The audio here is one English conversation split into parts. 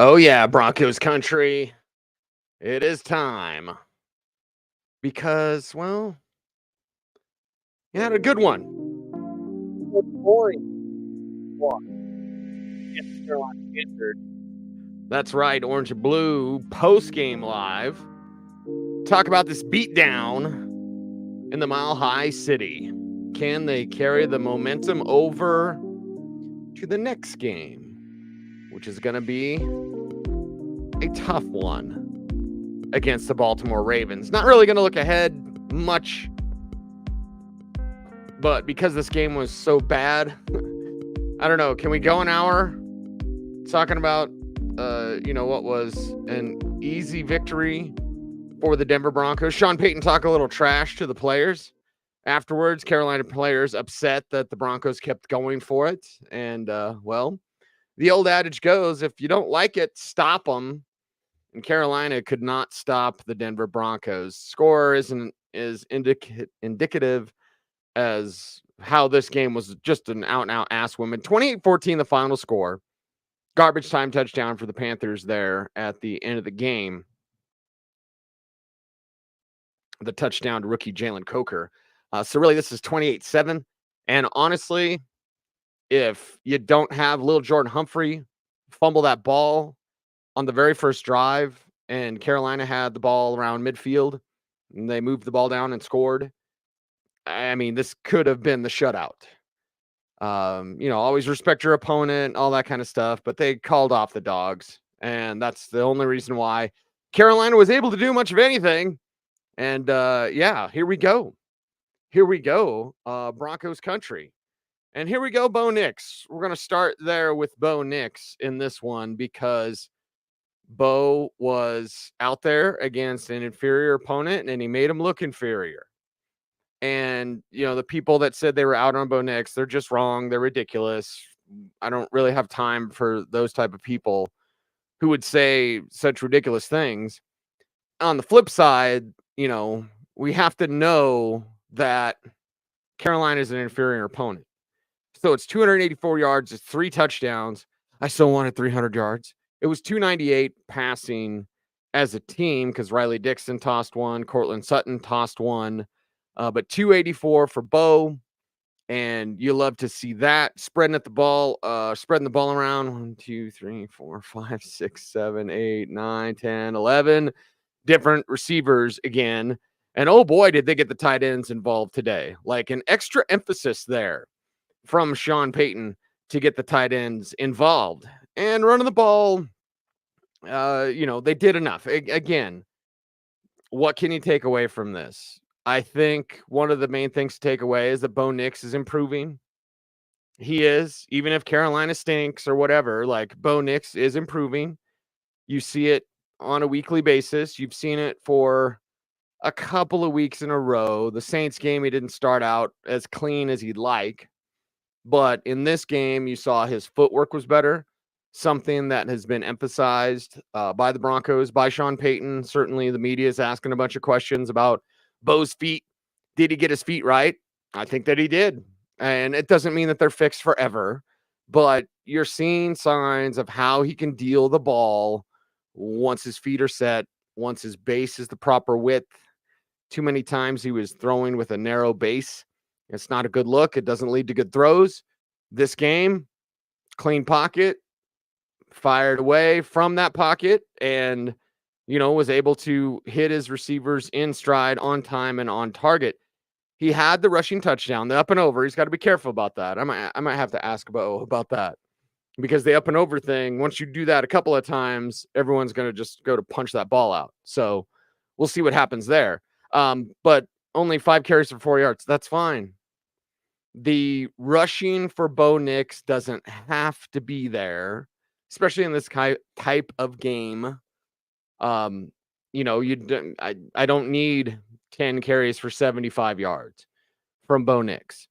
Oh, yeah, Broncos country. It is time. Because, well, you had a good one. Boring one against the Carolina Panthers. That's right, Orange and Blue post-game live. Talk about this beatdown in the Mile High City. Can they carry the momentum over to the next game, which is going to be a tough one against the Baltimore Ravens? Not really going to look ahead much, but because this game was so bad, I don't know. Can we go an hour talking about, what was an easy victory for the Denver Broncos? Sean Payton talk a little trash to the players afterwards. Carolina players upset that the Broncos kept going for it. And, the old adage goes, if you don't like it, stop them. And Carolina could not stop the Denver Broncos. Score isn't as indicative as how this game was just an out-and-out ass woman. 28-14, the final score. Garbage time touchdown for the Panthers there at the end of the game. The touchdown to rookie Jalen Coker. So really, this is 28-7. And honestly, if you don't have little Jordan Humphrey fumble that ball on the very first drive, and Carolina had the ball around midfield, and they moved the ball down and scored, I mean, this could have been the shutout. Always respect your opponent, all that kind of stuff, but they called off the dogs, and that's the only reason why Carolina was able to do much of anything. And here we go. Broncos country. And here we go, Bo Nix. We're going to start there with Bo Nix in this one because Bo was out there against an inferior opponent, and he made him look inferior. And, the people that said they were out on Bo Nix, they're just wrong. They're ridiculous. I don't really have time for those type of people who would say such ridiculous things. On the flip side, we have to know that Carolina is an inferior opponent. So it's 284 yards, it's 3 touchdowns. I still wanted 300 yards. It was 298 passing as a team because Riley Dixon tossed one, Courtland Sutton tossed one, but 284 for Bo. And you love to see that spreading the ball around. 1, 2, 3, 4, 5, 6, 7, 8, 9, 10, 11 different receivers again. And oh boy, did they get the tight ends involved today. Like an extra emphasis there from Sean Payton to get the tight ends involved. And running the ball, they did enough. Again, what can you take away from this? I think one of the main things to take away is that Bo Nix is improving. He is, even if Carolina stinks or whatever, like Bo Nix is improving. You see it on a weekly basis. You've seen it for a couple of weeks in a row. The Saints game, he didn't start out as clean as he'd like. But in this game, you saw his footwork was better, something that has been emphasized by the Broncos, by Sean Payton. Certainly the media is asking a bunch of questions about Bo's feet. Did he get his feet right? I think that he did. And it doesn't mean that they're fixed forever, but you're seeing signs of how he can deal the ball once his feet are set, once his base is the proper width. Too many times he was throwing with a narrow base. It's not a good look. It doesn't lead to good throws. This game, clean pocket, fired away from that pocket, and, was able to hit his receivers in stride, on time, and on target. He had the rushing touchdown, the up and over. He's got to be careful about that. I might have to ask about that, because the up and over thing, once you do that a couple of times, everyone's going to just go to punch that ball out. So we'll see what happens there. But only 5 carries for 4 yards. That's fine. The rushing for Bo Nix doesn't have to be there, especially in this type of game. I don't need 10 carries for 75 yards from Bo Nix.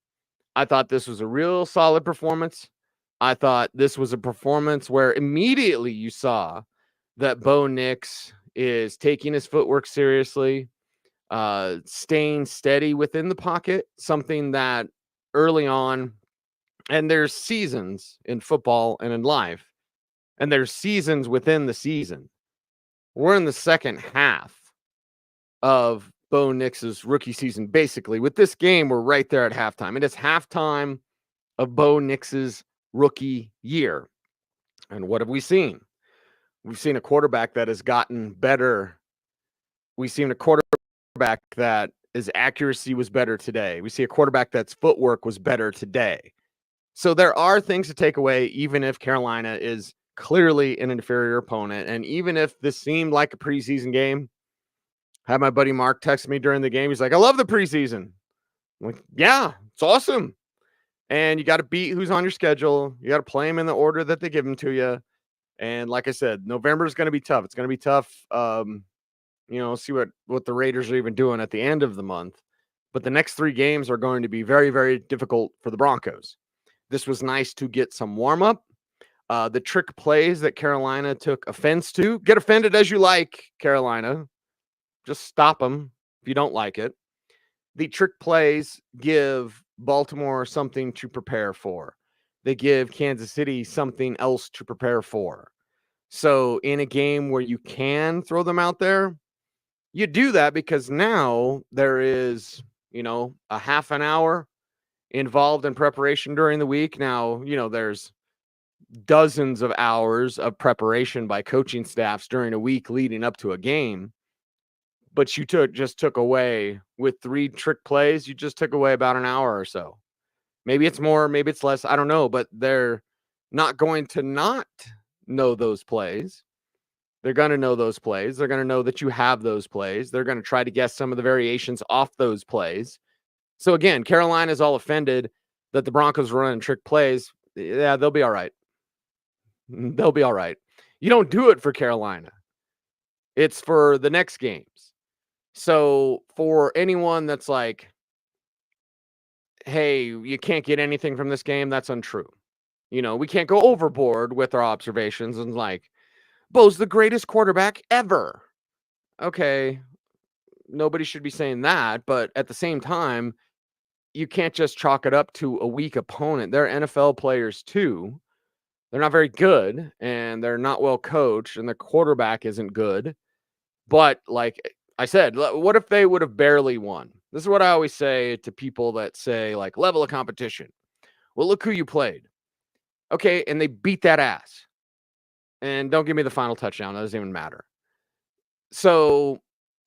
I thought this was a real solid performance. I thought this was a performance where immediately you saw that Bo Nix is taking his footwork seriously, staying steady within the pocket, something that early on, and there's seasons in football and in life, And there's seasons within the season. We're in the second half of Bo Nix's rookie season. Basically, with this game, we're right there at halftime. It is halftime of Bo Nix's rookie year. And what have we seen? We've seen a quarterback that has gotten better. We've seen a quarterback that his accuracy was better today. We see a quarterback that's footwork was better today. So there are things to take away, even if Carolina is clearly an inferior opponent. And even if this seemed like a preseason game, I had my buddy Mark text me during the game. He's like, I love the preseason. I'm like, yeah, it's awesome. And you got to beat who's on your schedule. You got to play them in the order that they give them to you. And like I said, November is going to be tough. It's going to be tough. See what the Raiders are even doing at the end of the month. But the next 3 games are going to be very, very difficult for the Broncos. This was nice to get some warm up. The trick plays that Carolina took offense to. Get offended as you like, Carolina. Just stop them if you don't like it. The trick plays give Baltimore something to prepare for. They give Kansas City something else to prepare for. So in a game where you can throw them out there, you do that because now there is, a half an hour involved in preparation during the week. Now, there's dozens of hours of preparation by coaching staffs during a week leading up to a game. But you just took away with 3 trick plays, you just took away about an hour or so. Maybe it's more, maybe it's less. I don't know, but they're not going to not know those plays. They're going to know those plays. They're going to know that you have those plays. They're going to try to guess some of the variations off those plays. So again, Carolina's all offended that the Broncos are running trick plays. Yeah, they'll be all right. They'll be all right. You don't do it for Carolina. It's for the next games. So for anyone that's like, hey, you can't get anything from this game, that's untrue. We can't go overboard with our observations and like, Bo's the greatest quarterback ever. Okay, nobody should be saying that, but at the same time, you can't just chalk it up to a weak opponent. They're NFL players too. They're not very good, and they're not well coached, and the quarterback isn't good. But like I said, what if they would have barely won? This is what I always say to people that say, like, level of competition. Well, look who you played. Okay, and they beat that ass. And don't give me the final touchdown. That doesn't even matter. So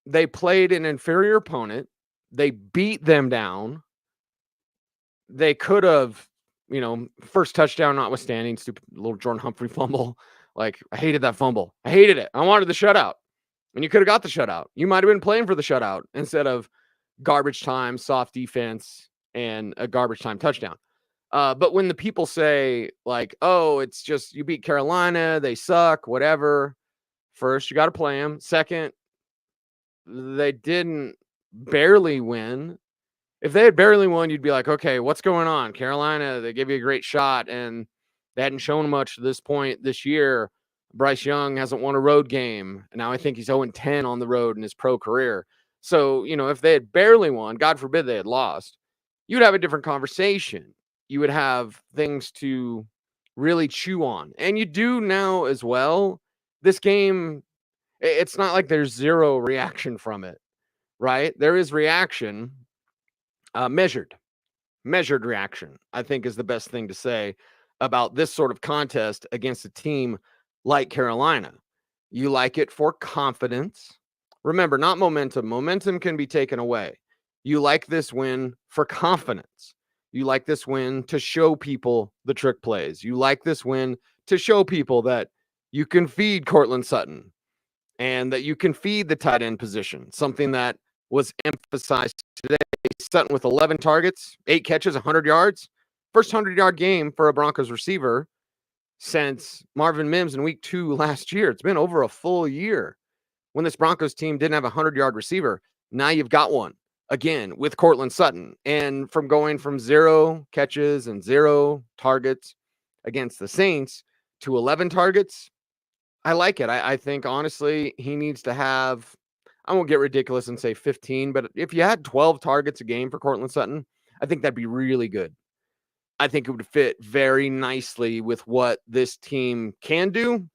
they played an inferior opponent. They beat them down. They could have, first touchdown notwithstanding, stupid little Jordan Humphrey fumble. Like, I hated that fumble. I hated it. I wanted the shutout. And you could have got the shutout. You might have been playing for the shutout instead of garbage time, soft defense, and a garbage time touchdown. But when the people say, like, oh, it's just you beat Carolina, they suck, whatever. First, you got to play them. Second, they didn't barely win. If they had barely won, you'd be like, okay, what's going on? Carolina, they give you a great shot, and they hadn't shown much to this point this year. Bryce Young hasn't won a road game. Now I think he's 0-10 on the road in his pro career. So, if they had barely won, God forbid they had lost, you'd have a different conversation. You would have things to really chew on. And you do now as well. This game, it's not like there's zero reaction from it, right? There is reaction, measured reaction, I think is the best thing to say about this sort of contest against a team like Carolina. You like it for confidence. Remember, not momentum. Momentum can be taken away. You like this win for confidence. You like this win to show people the trick plays. You like this win to show people that you can feed Courtland Sutton and that you can feed the tight end position, something that was emphasized today. Sutton with 11 targets, 8 catches, 100 yards. First 100-yard game for a Broncos receiver since Marvin Mims in week 2 last year. It's been over a full year when this Broncos team didn't have a 100-yard receiver. Now you've got one again with Courtland Sutton. And from going from 0 catches and 0 targets against the Saints to 11 targets, I like it. I think, honestly, he needs to have, I won't get ridiculous and say 15, but if you had 12 targets a game for Courtland Sutton, I think that'd be really good. I think it would fit very nicely with what this team can do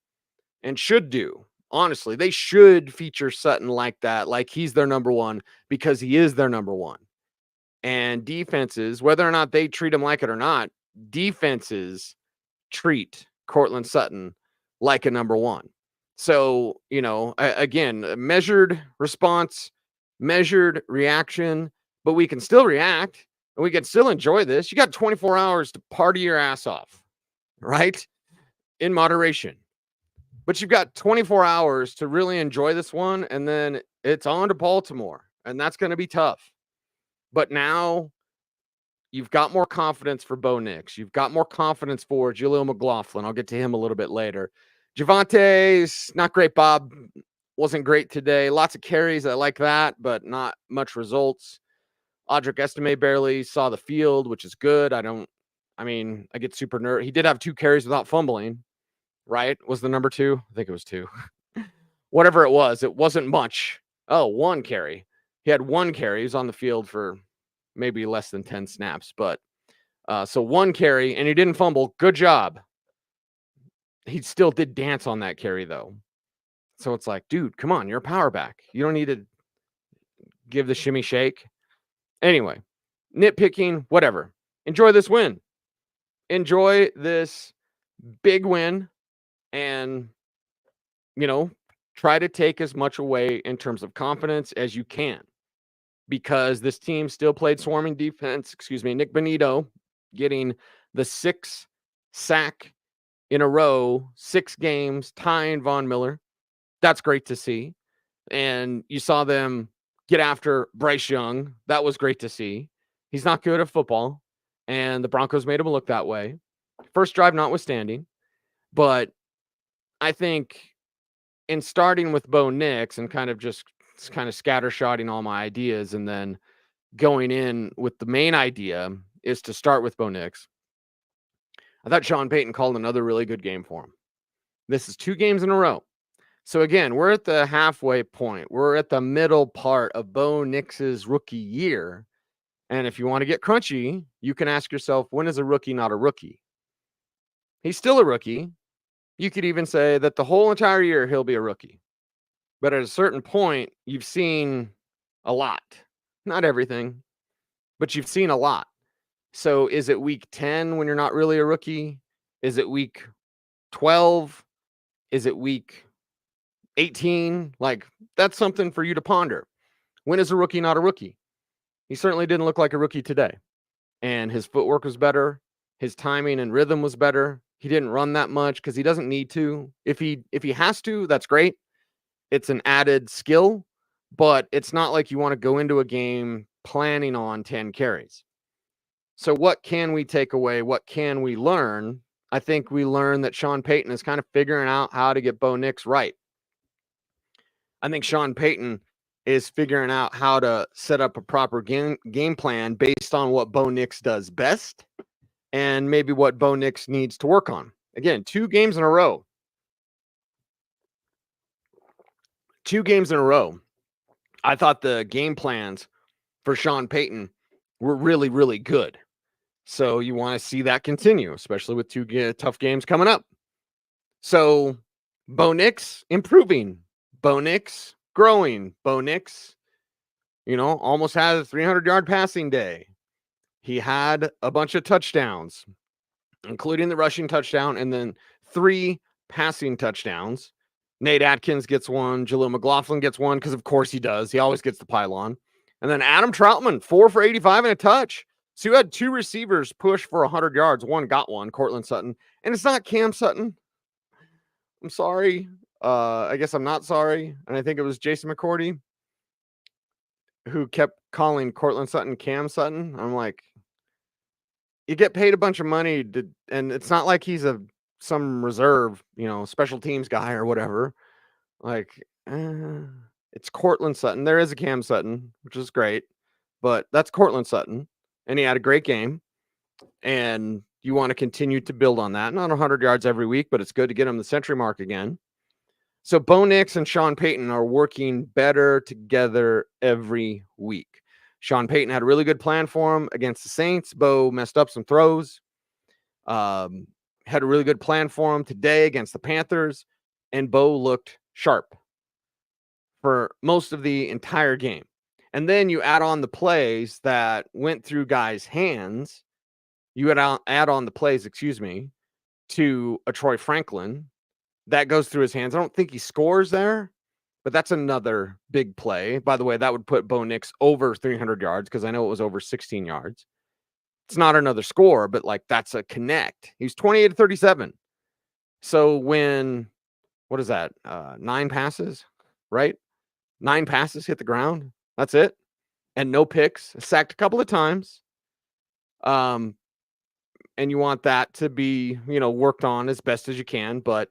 and should do. Honestly, they should feature Sutton like that, like he's their number one, because he is their number one. And defenses, whether or not they treat him like it or not, defenses treat Courtland Sutton like a number one. So, again, a measured response, measured reaction, but we can still react and we can still enjoy this. You got 24 hours to party your ass off, right? In moderation. But you've got 24 hours to really enjoy this one, and then it's on to Baltimore, and that's going to be tough. But now you've got more confidence for Bo Nix. You've got more confidence for Jaleel McLaughlin. I'll get to him a little bit later. Javonte's not great, Bob. Wasn't great today. Lots of carries. I like that, but not much results. Audric Estime barely saw the field, which is good. I get super nervous. He did have 2 carries without fumbling, right? Was the number 2? I think it was 2. Whatever it wasn't much. Oh, 1 carry. He had 1 carry. He was on the field for maybe less than 10 snaps, but so 1 carry, and he didn't fumble. Good job. He still did dance on that carry, though. So it's like, dude, come on, you're a power back. You don't need to give the shimmy shake. Anyway, nitpicking, whatever. Enjoy this win. Enjoy this big win, and, try to take as much away in terms of confidence as you can, because this team still played swarming defense. Nick Bonito getting the 6th sack in a row, 6 games, tying Von Miller. That's great to see. And you saw them get after Bryce Young. That was great to see. He's not good at football, and the Broncos made him look that way. First drive notwithstanding. But I think in starting with Bo Nix and kind of scattershotting all my ideas, and then going in with the main idea is to start with Bo Nix. I thought Sean Payton called another really good game for him. This is 2 games in a row. So again, we're at the halfway point. We're at the middle part of Bo Nix's rookie year. And if you want to get crunchy, you can ask yourself, when is a rookie not a rookie? He's still a rookie. You could even say that the whole entire year he'll be a rookie. But at a certain point, you've seen a lot. Not everything, but you've seen a lot. So is it week 10 when you're not really a rookie? Is it week 12? Is it week 18? Like, that's something for you to ponder. When is a rookie not a rookie? He certainly didn't look like a rookie today. And his footwork was better. His timing and rhythm was better. He didn't run that much because he doesn't need to. If he has to, that's great. It's an added skill, but it's not like you want to go into a game planning on 10 carries. So what can we take away? What can we learn? I think we learned that Sean Payton is kind of figuring out how to get Bo Nix right. I think Sean Payton is figuring out how to set up a proper game plan based on what Bo Nix does best and maybe what Bo Nix needs to work on. Again, 2 games in a row. 2 games in a row. I thought the game plans for Sean Payton were really, really good. So you want to see that continue, especially with 2 tough games coming up. So Bo Nix improving. Bo Nix growing. Bo Nix, almost had a 300-yard passing day. He had a bunch of touchdowns, including the rushing touchdown, and then 3 passing touchdowns. Nate Atkins gets 1. Jaleel McLaughlin gets 1 because, of course, he does. He always gets the pylon. And then Adam Troutman, 4 for 85 and a touch. So you had 2 receivers push for 100 yards. One got 1, Courtland Sutton. And it's not Cam Sutton. I'm sorry. I guess I'm not sorry. And I think it was Jason McCourty who kept calling Courtland Sutton Cam Sutton. I'm like, you get paid a bunch of money and it's not like he's some reserve, special teams guy or whatever. Like, it's Courtland Sutton. There is a Cam Sutton, which is great, but that's Courtland Sutton, and he had a great game. And you want to continue to build on that. Not 100 yards every week, but it's good to get him the century mark again. So Bo Nix and Sean Payton are working better together every week. Sean Payton had a really good plan for him against the Saints. Bo messed up some throws. Had a really good plan for him today against the Panthers, and Bo looked sharp for most of the entire game. And then you add on the plays that went through guys' hands. You add on the plays, to a Troy Franklin that goes through his hands. I don't think he scores there, but that's another big play. By the way, that would put Bo Nix over 300 yards because I know it was over 16 yards. It's not another score, but like that's a connect. He's 28 to 37. So what is that? 9 passes, right? 9 passes hit the ground. That's it. And no picks, sacked a couple of times. And you want that to be, worked on as best as you can, but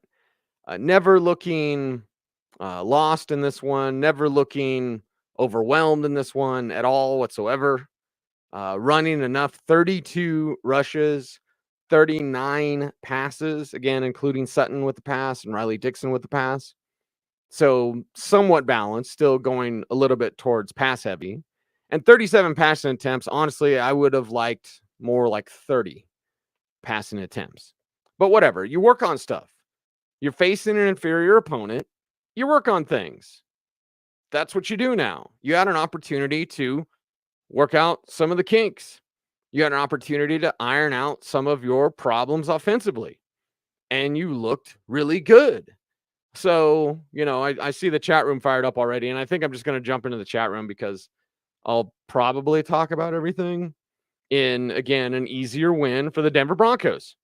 never looking lost in this one, never looking overwhelmed in this one at all whatsoever. Running enough 32 rushes, 39 passes, again, including Sutton with the pass and Riley Dixon with the pass. So somewhat balanced, still going a little bit towards pass heavy. And 37 passing attempts, honestly, I would have liked more like 30 passing attempts. But whatever, you work on stuff. You're facing an inferior opponent. You work on things. That's what you do now. You had an opportunity to work out some of the kinks. You had an opportunity to iron out some of your problems offensively. And you looked really good. So, I see the chat room fired up already. And I think I'm just going to jump into the chat room because I'll probably talk about everything in, again, an easier win for the Denver Broncos.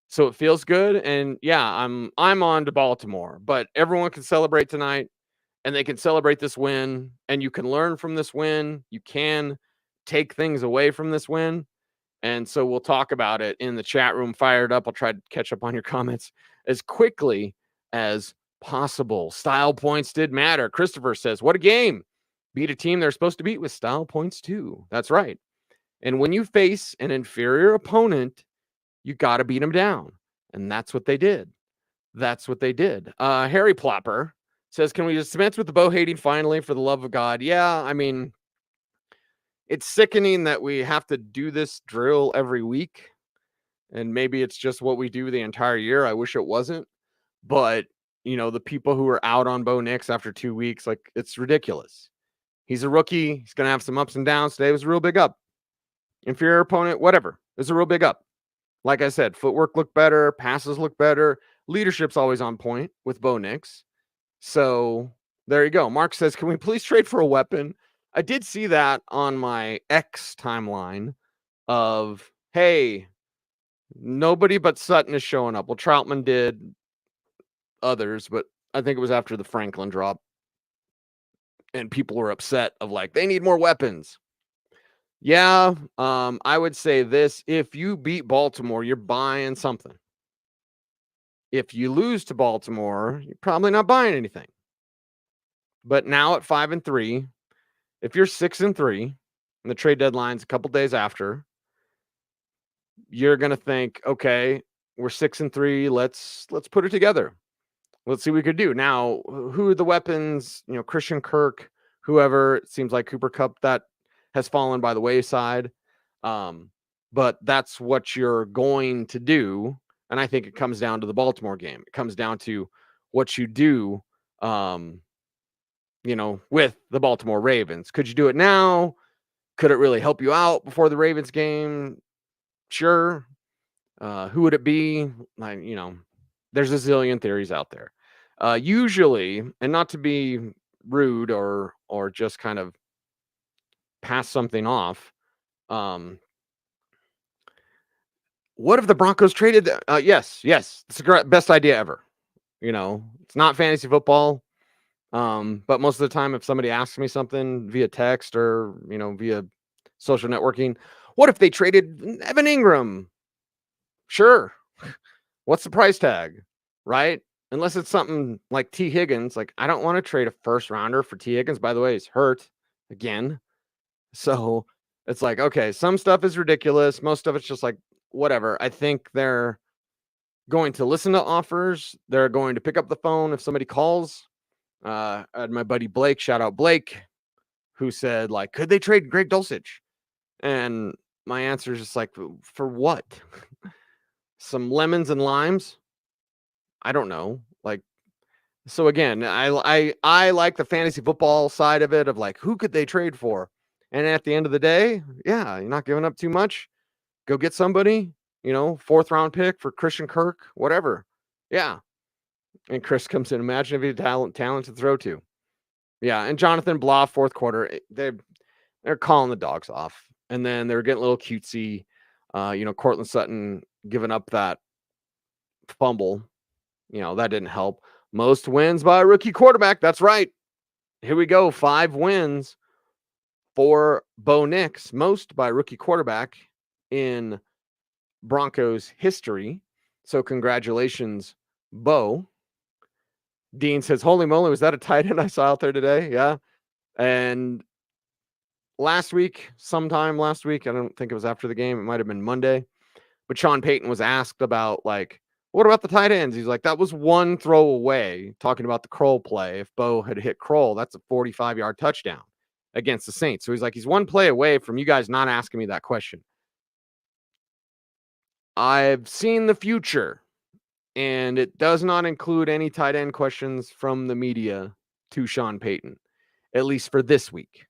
So it feels good. And yeah, I'm on to Baltimore, but everyone can celebrate tonight and they can celebrate this win, and you can learn from this win. You can take things away from this win. And so we'll talk about it in the chat room fired up. I'll try to catch up on your comments as quickly as possible. Style points did matter. Christopher says, what a game. Beat a team they're supposed to beat with style points too. That's right. And when you face an inferior opponent, you got to beat them down. And that's what they did. Harry Plopper says, can we dispense with the Bo hating finally, for the love of God? Yeah, I mean, it's sickening that we have to do this drill every week. And maybe it's just what we do the entire year. I wish it wasn't. But, the people who are out on Bo Nix after 2 weeks, like, it's ridiculous. He's a rookie. He's going to have some ups and downs. Today was a real big up. Inferior opponent, whatever. It was a real big up. Like I said, footwork looked better. Passes look better. Leadership's always on point with Bo Nix. So there you go. Mark says, can we please trade for a weapon? I did see that on my X timeline of, hey, nobody but Sutton is showing up. Well, Troutman did, others, but I think it was after the Franklin drop. And people were upset of like, they need more weapons. Yeah, I would say this. If you beat Baltimore, you're buying something. If you lose to Baltimore, you're probably not buying anything. But now at 5-3, if you're 6-3, and the trade deadline's a couple days after, you're gonna think, okay, we're 6-3. Let's put it together. Let's see what we could do. Now, who are the weapons? Christian Kirk, whoever. It seems like Cooper Kupp, that has fallen by the wayside. But that's what you're going to do. And I think it comes down to the Baltimore game. It comes down to what you do, with the Baltimore Ravens. Could you do it now? Could it really help you out before the Ravens game? Sure. Who would it be? There's a zillion theories out there. Usually, and not to be rude or just kind of pass something off. What if the Broncos traded? Yes. It's the best idea ever. It's not fantasy football. But most of the time, if somebody asks me something via text or, via social networking, what if they traded Evan Ingram? Sure. What's the price tag? Right? Unless it's something like T. Higgins. Like, I don't want to trade a first rounder for T. Higgins. By the way, he's hurt again. So it's like, okay, some stuff is ridiculous. Most of it's just like, whatever. I think they're going to listen to offers. They're going to pick up the phone if somebody calls. I had my buddy Blake, shout out Blake, who said, like, could they trade Greg Dulcich? And my answer is just like, for what? some lemons and limes. I don't know. Like, so again, I like the fantasy football side of it of like, who could they trade for? And at the end of the day, yeah, you're not giving up too much. Go get somebody, 4th round pick for Christian Kirk, whatever. Yeah. And Chris comes in. Imagine if he had talent to throw to. Yeah. And Jonathan Blah, 4th quarter, they're calling the dogs off. And then they were getting a little cutesy. Courtland Sutton giving up that fumble. That didn't help. Most wins by a rookie quarterback. That's right. Here we go. 5 wins for Bo Nix. Most by rookie quarterback in Broncos history. So congratulations, Bo. Dean says, holy moly, was that a tight end I saw out there today? Yeah. And sometime last week, I don't think it was after the game. It might have been Monday. But Sean Payton was asked about, like, what about the tight ends? He's like, that was one throw away, talking about the Kroll play. If Bo had hit Kroll, that's a 45-yard touchdown against the Saints. So he's like, he's one play away from you guys not asking me that question. I've seen the future, and it does not include any tight end questions from the media to Sean Payton, at least for this week.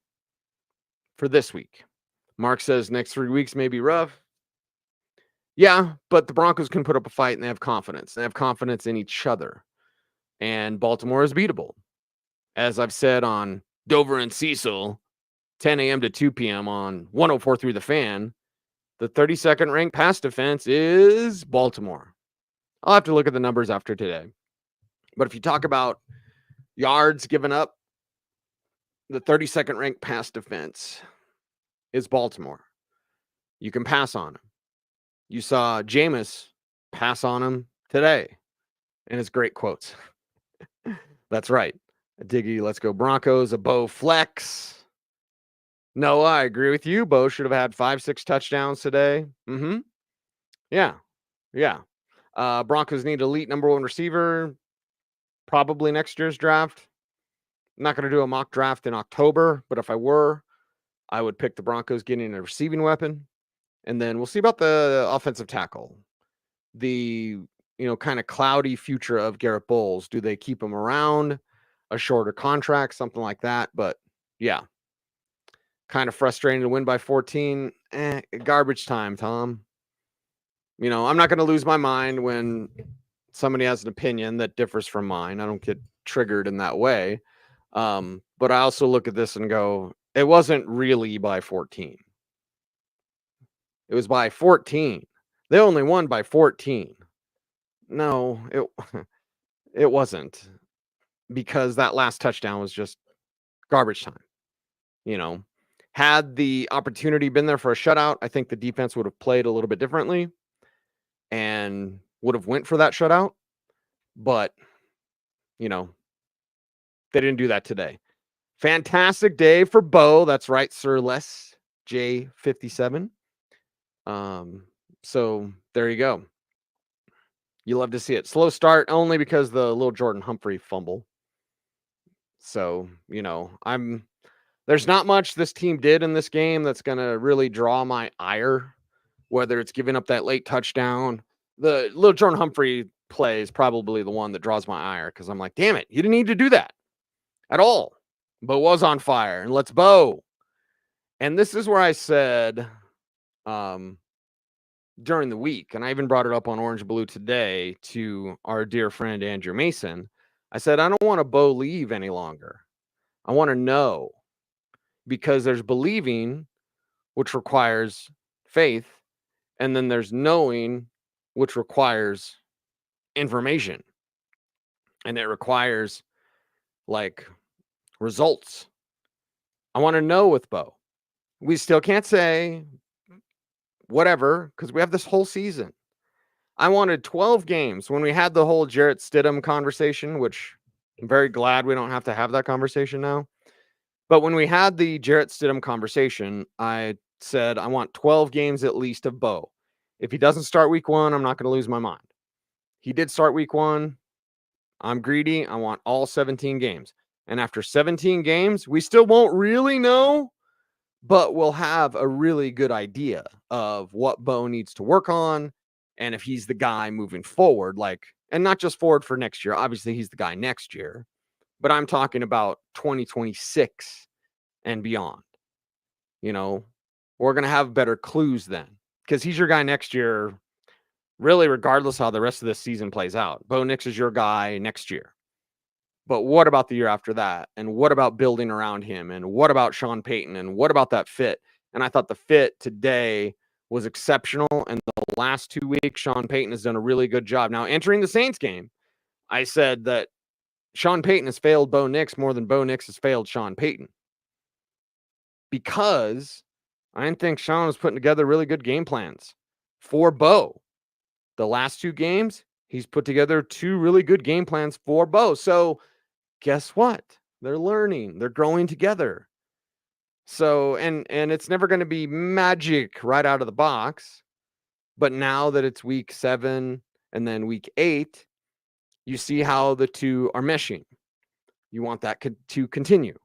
Mark says next 3 weeks may be rough. Yeah, but the Broncos can put up a fight, and they have confidence. They have confidence in each other. And Baltimore is beatable. As I've said on Dover and Cecil, 10 a.m. to 2 p.m. on 104.3 The Fan, the 32nd ranked pass defense is Baltimore. I'll have to look at the numbers after today. But if you talk about yards given up, the 32nd ranked pass defense is Baltimore. You can pass on him. You saw Jameis pass on him today in his great quotes. That's right. A Diggy, let's go Broncos, a Bo flex. No, I agree with you. Bo should have had 5-6 touchdowns today. Yeah. Broncos need elite number 1 receiver, probably next year's draft. I'm not going to do a mock draft in October, but if I were, I would pick the Broncos getting a receiving weapon. And then we'll see about the offensive tackle. The, kind of cloudy future of Garrett Bolles. Do they keep him around? A shorter contract, something like that. But yeah, kind of frustrating to win by 14. Garbage time, Tom. I'm not going to lose my mind when somebody has an opinion that differs from mine. I don't get triggered in that way. But I also look at this and go, it wasn't really by 14. It was by 14. They only won by 14. No, it wasn't, because that last touchdown was just garbage time. Had the opportunity been there for a shutout, I think the defense would have played a little bit differently and would have went for that shutout. But, they didn't do that today. Fantastic day for Bo. That's right, Sir Les J57. So there you go. You love to see it. Slow start only because the little Jordan Humphrey fumble. So, there's not much this team did in this game that's going to really draw my ire, whether it's giving up that late touchdown. The little Jordan Humphrey play is probably the one that draws my ire, because I'm like, damn it, you didn't need to do that at all. Bo was on fire, and let's Bo. And this is where I said, during the week, and I even brought it up on Orange Blue today to our dear friend Andrew Mason. I said, I don't want to Bo leave any longer. I want to know, because there's believing, which requires faith, and then there's knowing, which requires information, and it requires results. I want to know with Bo. We still can't say whatever, because we have this whole season. I wanted 12 games when we had the whole Jarrett Stidham conversation, which I'm very glad we don't have to have that conversation now. But when we had the Jarrett Stidham conversation, I said, I want 12 games at least of Bo. If he doesn't start week 1, I'm not going to lose my mind. He did start week 1. I'm greedy. I want all 17 games. And after 17 games, we still won't really know, but we'll have a really good idea of what Bo needs to work on And if he's the guy moving forward, and not just forward for next year, obviously he's the guy next year, but I'm talking about 2026 and beyond. We're going to have better clues then, because he's your guy next year, really, regardless how the rest of this season plays out. Bo Nix is your guy next year. But what about the year after that? And what about building around him? And what about Sean Payton? And what about that fit? And I thought the fit today was exceptional. And the last 2 weeks, Sean Payton has done a really good job. Now, entering the Saints game, I said that Sean Payton has failed Bo Nix more than Bo Nix has failed Sean Payton, because I didn't think Sean was putting together really good game plans for Bo. The last 2 games, he's put together 2 really good game plans for Bo. So guess what? They're learning. They're growing together. So, and it's never going to be magic right out of the box. But now that it's week 7 and then week 8, you see how the 2 are meshing. You want that to continue.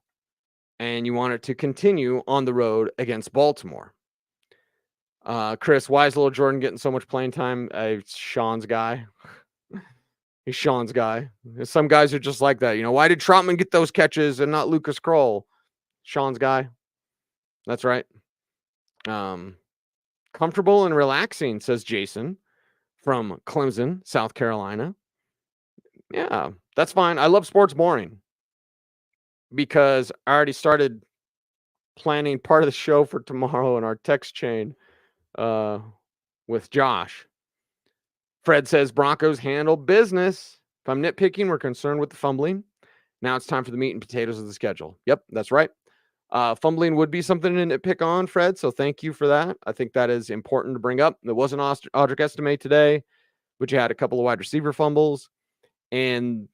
And you want it to continue on the road against Baltimore. Chris, why is Little Jordan getting so much playing time? It's Sean's guy. He's Sean's guy. Some guys are just like that. Why did Troutman get those catches and not Lucas Kroll? Sean's guy. That's right. Comfortable and relaxing, says Jason from Clemson, South Carolina. Yeah, that's fine. I love sports boring, because I already started planning part of the show for tomorrow in our text chain with Josh. Fred says Broncos handle business. If I'm nitpicking, we're concerned with the fumbling. Now it's time for the meat and potatoes of the schedule. Yep, that's right. Fumbling would be something to nitpick on, Fred, so thank you for that. I think that is important to bring up. There was an Audric estimate today, but you had a couple of wide receiver fumbles. And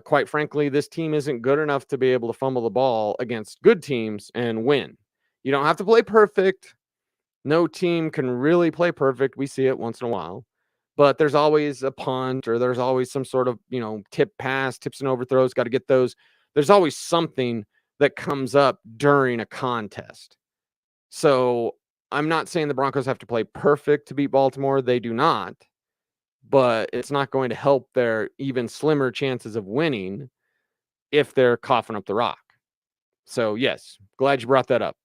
quite frankly, this team isn't good enough to be able to fumble the ball against good teams and win. You don't have to play perfect. No team can really play perfect. We see it once in a while. But there's always a punt, or there's always some sort of, tip pass, tips and overthrows. Got to get those. There's always something that comes up during a contest. So I'm not saying the Broncos have to play perfect to beat Baltimore. They do not. But it's not going to help their even slimmer chances of winning if they're coughing up the rock. So, yes, glad you brought that up.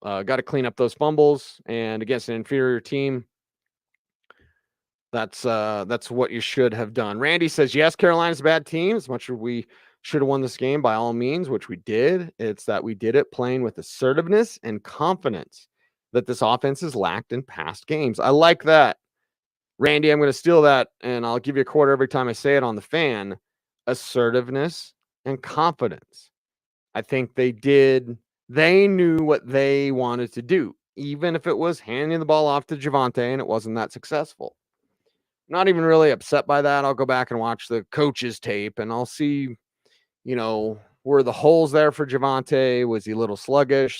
Got to clean up those fumbles, and against an inferior team, that's what you should have done. Randy says, yes, Carolina's a bad team. As much as we should have won this game by all means, which we did. It's that we did it playing with assertiveness and confidence that this offense has lacked in past games. I like that. Randy, I'm going to steal that, and I'll give you a quarter every time I say it on the fan. Assertiveness and confidence. I think they did. They knew what they wanted to do, even if it was handing the ball off to Javonte and it wasn't that successful. Not even really upset by that. I'll go back and watch the coach's tape, and I'll see, were the holes there for Javonte? Was he a little sluggish?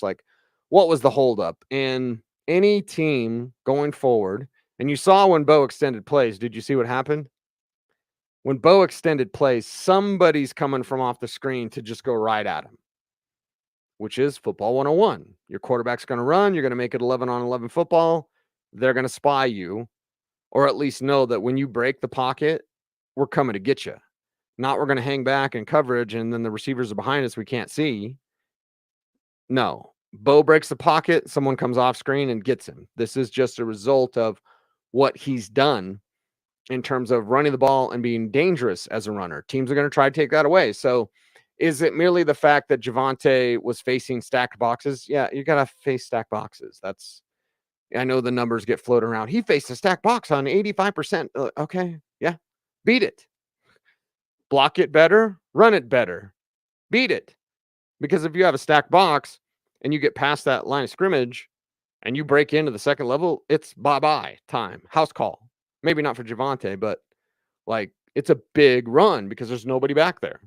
What was the holdup? And any team going forward, and you saw when Bo extended plays, did you see what happened? When Bo extended plays, somebody's coming from off the screen to just go right at him, which is football 101. Your quarterback's going to run. You're going to make it 11-on-11 football. They're going to spy you, or at least know that when you break the pocket, we're coming to get you. Not we're going to hang back in coverage and then the receivers are behind us we can't see. No. Bo breaks the pocket, someone comes off screen and gets him. This is just a result of what he's done in terms of running the ball and being dangerous as a runner. Teams are going to try to take that away. So is it merely the fact that Javonte was facing stacked boxes? Yeah, you got to face stacked boxes. I know the numbers get floated around. He faced a stacked box on 85%. Okay, yeah, beat it. Block it better, run it better, beat it. Because if you have a stacked box and you get past that line of scrimmage and you break into the second level, it's bye-bye time, house call. Maybe not for Javonte, but it's a big run because there's nobody back there.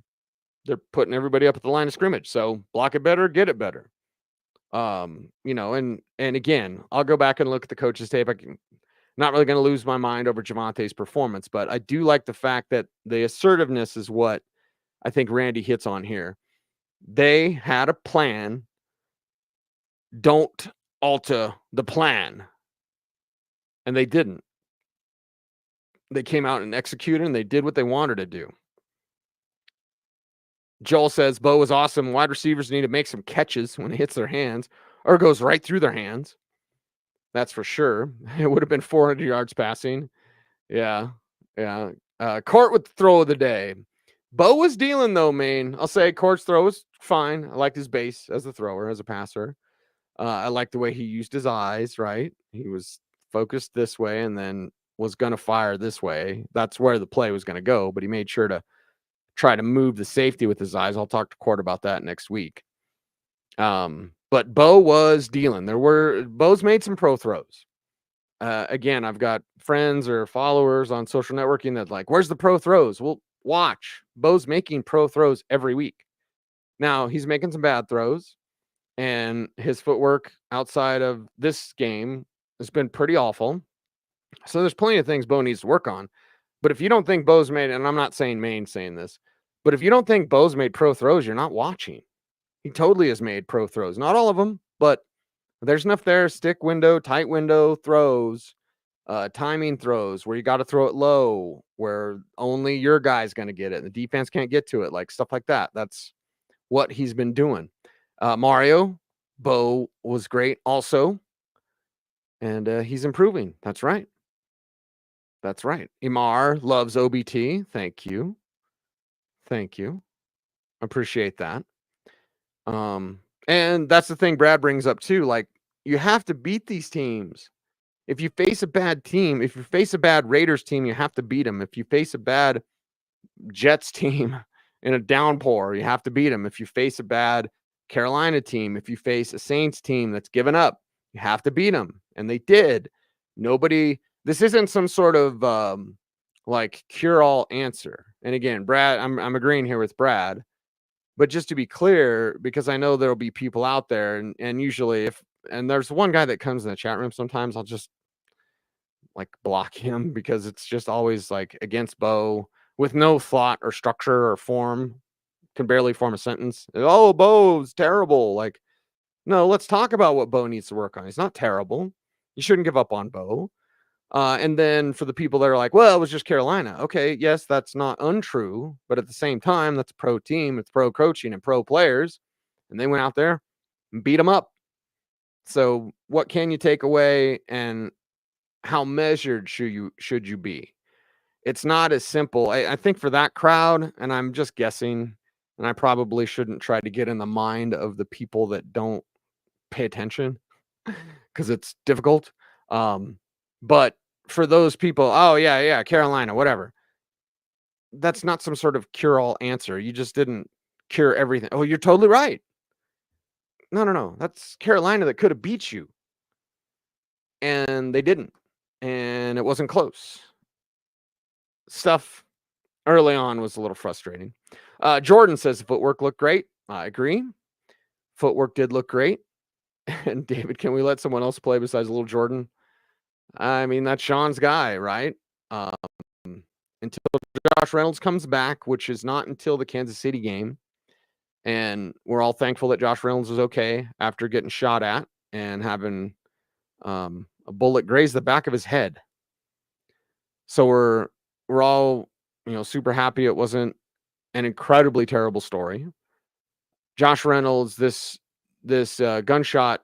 They're putting everybody up at the line of scrimmage. So block it better, get it better. And again, I'll go back and look at the coach's tape. Not really going to lose my mind over Javonte's performance, but I do like the fact that the assertiveness is what I think Randy hits on here. They had a plan. Don't alter the plan. And they didn't. They came out and executed, and they did what they wanted to do. Joel says, Bo was awesome. Wide receivers need to make some catches when it hits their hands or goes right through their hands. That's for sure. It would have been 400 yards passing. Yeah. Yeah. Court with the throw of the day. Bo was dealing, though, man. I'll say Court's throw was fine. I liked his base as a thrower, as a passer. I liked the way he used his eyes, right? He was focused this way and then was going to fire this way. That's where the play was going to go, but he made sure to try to move the safety with his eyes. I'll talk to Court about that next week. But Bo was dealing. Bo's made some pro throws. Again, I've got friends or followers on social networking that like, where's the pro throws? Well, watch. Bo's making pro throws every week. Now, he's making some bad throws, and his footwork outside of this game has been pretty awful. So there's plenty of things Bo needs to work on. But if you don't think Bo's made, and I'm not saying Maine's saying this, but if you don't think Bo's made pro throws, you're not watching. He totally has made pro throws. Not all of them, but there's enough there. Stick window, tight window throws, timing throws where you got to throw it low, where only your guy's going to get it. The defense can't get to it, like stuff like that. That's what he's been doing. Mario, Bo was great also. And he's improving. That's right. That's right. Imar loves OBT. Thank you. Thank you. Appreciate that. And that's the thing Brad brings up too. Like, you have to beat these teams. If you face a bad team, if you face a bad Raiders team, you have to beat them. If you face a bad Jets team in a downpour, you have to beat them. If you face a bad Carolina team, if you face a Saints team that's given up, you have to beat them. And they did. This isn't some sort of like cure-all answer. And again, Brad, I'm agreeing here with Brad. But just to be clear, because I know there'll be people out there, and usually and there's one guy that comes in the chat room sometimes, I'll just like block him because it's just always like against Bo with no thought or structure or form, can barely form a sentence. Oh, Bo's terrible. Like, no, let's talk about what Bo needs to work on. He's not terrible. You shouldn't give up on Bo. And then for the people that are like, well, it was just Carolina. Okay, yes, that's not untrue. But at the same time, that's a pro team. It's pro coaching and pro players. And they went out there and beat them up. So what can you take away, and how measured should you be? It's not as simple. I think for that crowd, and I'm just guessing, and I probably shouldn't try to get in the mind of the people that don't pay attention because it's difficult. But for those people, oh, yeah, Carolina, whatever. That's not some sort of cure-all answer. You just didn't cure everything. Oh, you're totally right. No. That's Carolina that could have beat you. And they didn't. And it wasn't close. Stuff early on was a little frustrating. Jordan says the footwork looked great. I agree. Footwork did look great. And David, can we let someone else play besides little Jordan? I mean, that's Sean's guy, right? Until Josh Reynolds comes back, which is not until the Kansas City game. And we're all thankful that Josh Reynolds was okay after getting shot at and having a bullet graze the back of his head. So we're all, super happy it wasn't an incredibly terrible story. Josh Reynolds, this gunshot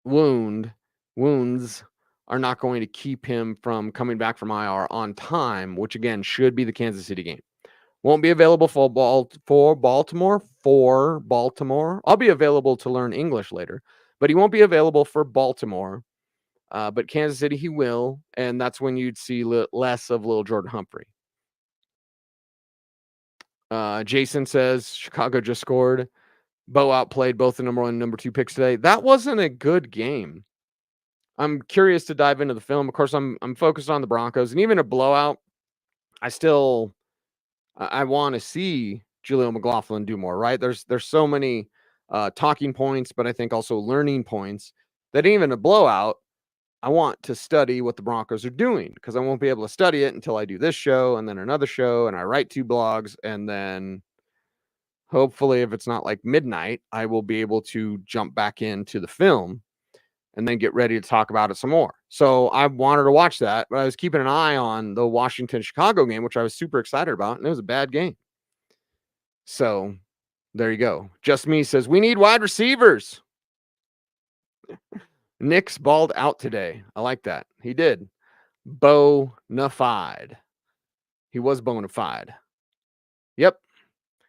wounds are not going to keep him from coming back from IR on time, which again should be the Kansas City game. Won't be available for Baltimore. I'll be available to learn English later, but he won't be available for Baltimore. But Kansas City he will, and that's when you'd see less of little Jordan Humphrey. Jason says Chicago just scored. Bo outplayed both the number 1 and number 2 picks today. That wasn't a good game. I'm curious to dive into the film. Of course, I'm focused on the Broncos, and even a blowout, I want to see Julio McLaughlin do more, right? There's so many talking points, but I think also learning points that even a blowout, I want to study what the Broncos are doing, because I won't be able to study it until I do this show and then another show, and I write 2 blogs, and then hopefully if it's not like midnight, I will be able to jump back into the film. and then get ready to talk about it some more. So I wanted to watch that, but I was keeping an eye on the Washington-Chicago game, which I was super excited about, and it was a bad game. So there you go. Just Me says, we need wide receivers. Nick's balled out today. I like that. He did. Bona-fide. He was bona fide. Yep.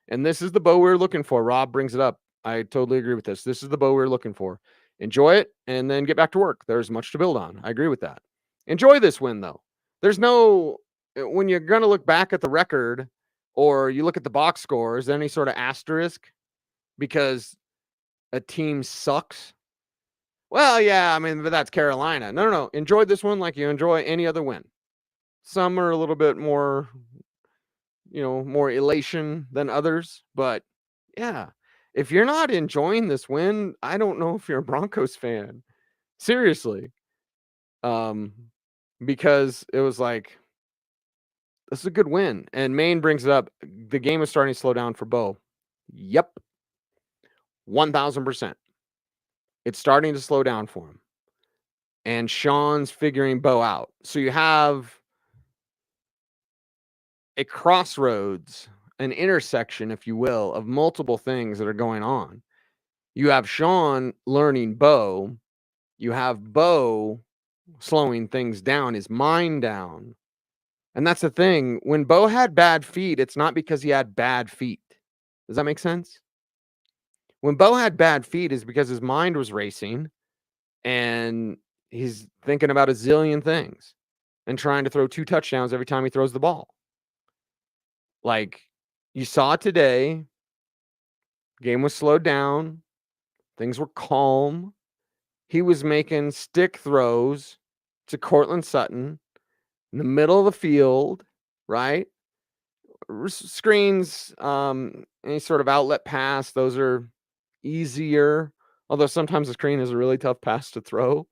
And this is the Bo we were looking for. Rob brings it up. I totally agree with this. This is the Bo we were looking for. Enjoy it and then get back to work. There's much to build on. I agree with that. Enjoy this win, though. There's no, when you're going to look back at the record or you look at the box score, is there any sort of asterisk because a team sucks? Well, yeah, I mean, but that's Carolina. No. Enjoy this one like you enjoy any other win. Some are a little bit more, more elation than others. But yeah, if you're not enjoying this win, I don't know if you're a Broncos fan. Seriously. Because it was like, this is a good win. And Maine brings it up. The game is starting to slow down for Bo. Yep. 1000%. It's starting to slow down for him. And Sean's figuring Bo out. So you have a crossroads, an intersection, if you will, of multiple things that are going on. You have Sean learning Bo. You have Bo slowing things down, his mind down. And that's the thing. When Bo had bad feet, it's not because he had bad feet. Does that make sense? When Bo had bad feet is because his mind was racing and he's thinking about a zillion things and trying to throw 2 touchdowns every time he throws the ball. Like you saw today, game was slowed down. Things were calm. He was making stick throws to Courtland Sutton in the middle of the field, right? Screens, any sort of outlet pass, those are easier. Although sometimes the screen is a really tough pass to throw.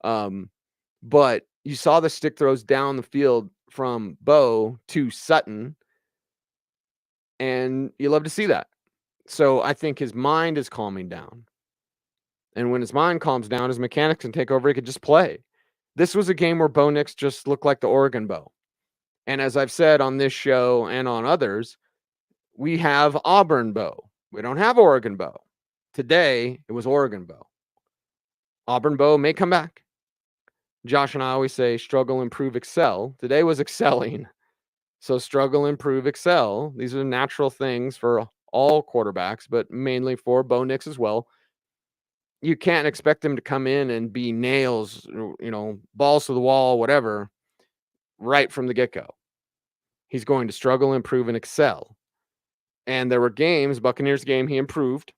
But you saw the stick throws down the field from Bo to Sutton. And you love to see that. So I think his mind is calming down. And when his mind calms down, his mechanics can take over. He could just play. This was a game where Bo Nix just looked like the Oregon Bo. And as I've said on this show and on others, we have Auburn Bo. We don't have Oregon Bo. Today, it was Oregon Bo. Auburn Bo may come back. Josh and I always say struggle, improve, excel. Today was excelling. So struggle, improve, excel. These are natural things for all quarterbacks, but mainly for Bo Nix as well. You can't expect him to come in and be nails, balls to the wall, whatever, right from the get-go. He's going to struggle, improve, and excel. And there were games, Buccaneers game, he improved.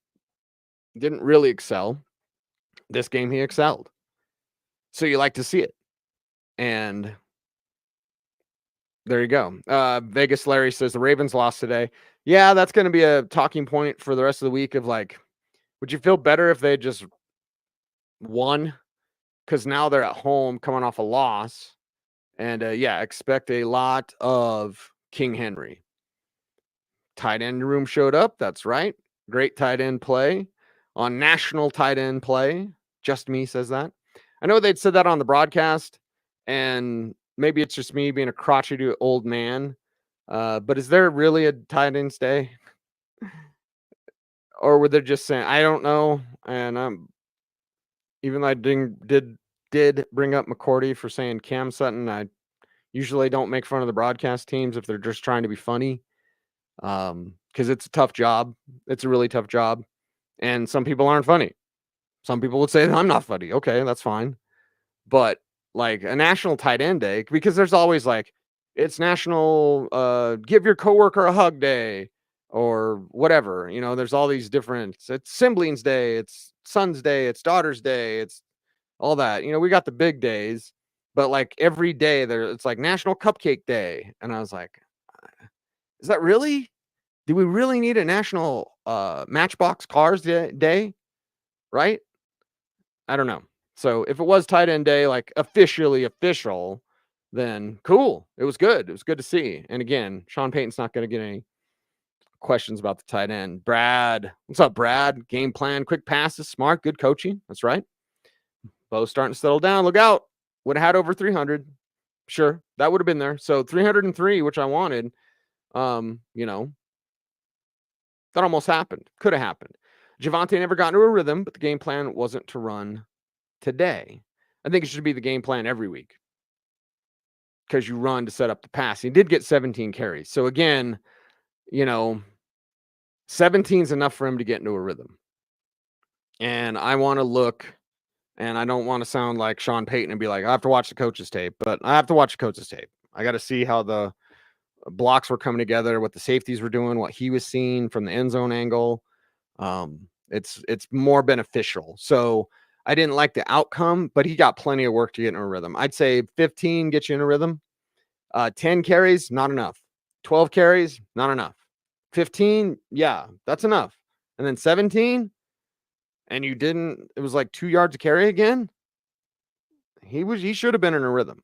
Didn't really excel. This game, he excelled. So you like to see it. And there you go. Vegas Larry says the Ravens lost today. Yeah, that's going to be a talking point for the rest of the week of like, would you feel better if they just won? Because now they're at home coming off a loss. And expect a lot of King Henry. Tight end room showed up. That's right. Great tight end play on national tight end play. Just Me says that. I know they'd said that on the broadcast, and maybe it's just me being a crotchety old man. But is there really a tight end day? Or were they just saying, I don't know. And even though I did bring up McCourty for saying Cam Sutton, I usually don't make fun of the broadcast teams if they're just trying to be funny. Because it's a tough job. It's a really tough job. And some people aren't funny. Some people would say that I'm not funny. Okay, that's fine. But like a national tight end day, because there's always like, it's national give your coworker a hug day or whatever. There's all these different, it's siblings day, it's son's day, it's daughter's day, it's all that. We got the big days, but like every day it's like National Cupcake Day. And I was like, is that really? Do we really need a national Matchbox Cars day? Right? I don't know. So if it was tight end day, like officially official, then cool. It was good. It was good to see. And again, Sean Payton's not going to get any questions about the tight end. Brad, what's up, Brad? Game plan, quick passes, smart, good coaching. That's right. Bo's starting to settle down. Look out. Would have had over 300. Sure, that would have been there. So 303, which I wanted, you know, that almost happened. Could have happened. Javonte never got into a rhythm, but the game plan wasn't to run today. I think it should be the game plan every week because you run to set up the pass. He did get 17 carries. So again, 17 is enough for him to get into a rhythm. And I want to look, and I don't want to sound like Sean Payton and be like, I have to watch the coach's tape, but I have to watch the coach's tape. I got to see how the blocks were coming together, what the safeties were doing, what he was seeing from the end zone angle. It's more beneficial. So I didn't like the outcome, but he got plenty of work to get in a rhythm. I'd say 15 gets you in a rhythm. 10 carries, not enough. 12 carries, not enough. 15, yeah, that's enough. And then 17, and it was like 2 yards to carry again. He should have been in a rhythm,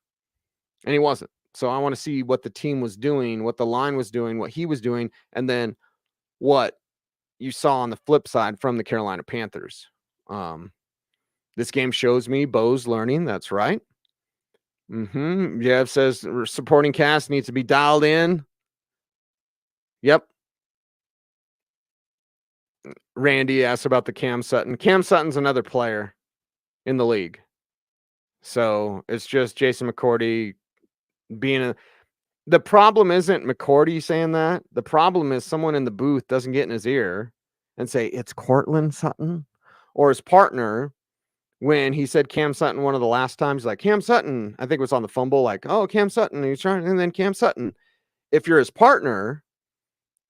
and he wasn't. So I want to see what the team was doing, what the line was doing, what he was doing, and then what you saw on the flip side from the Carolina Panthers. This game shows me Bo's learning. That's right. Jeff says supporting cast needs to be dialed in. Yep. Randy asked about the Cam Sutton. Cam Sutton's another player in the league. So it's just Jason McCourty being the problem isn't McCourty saying that. The problem is someone in the booth doesn't get in his ear and say, it's Courtland Sutton, or his partner. When he said Cam Sutton one of the last times, like Cam Sutton, I think it was on the fumble, like, oh, Cam Sutton, and then Cam Sutton. If you're his partner,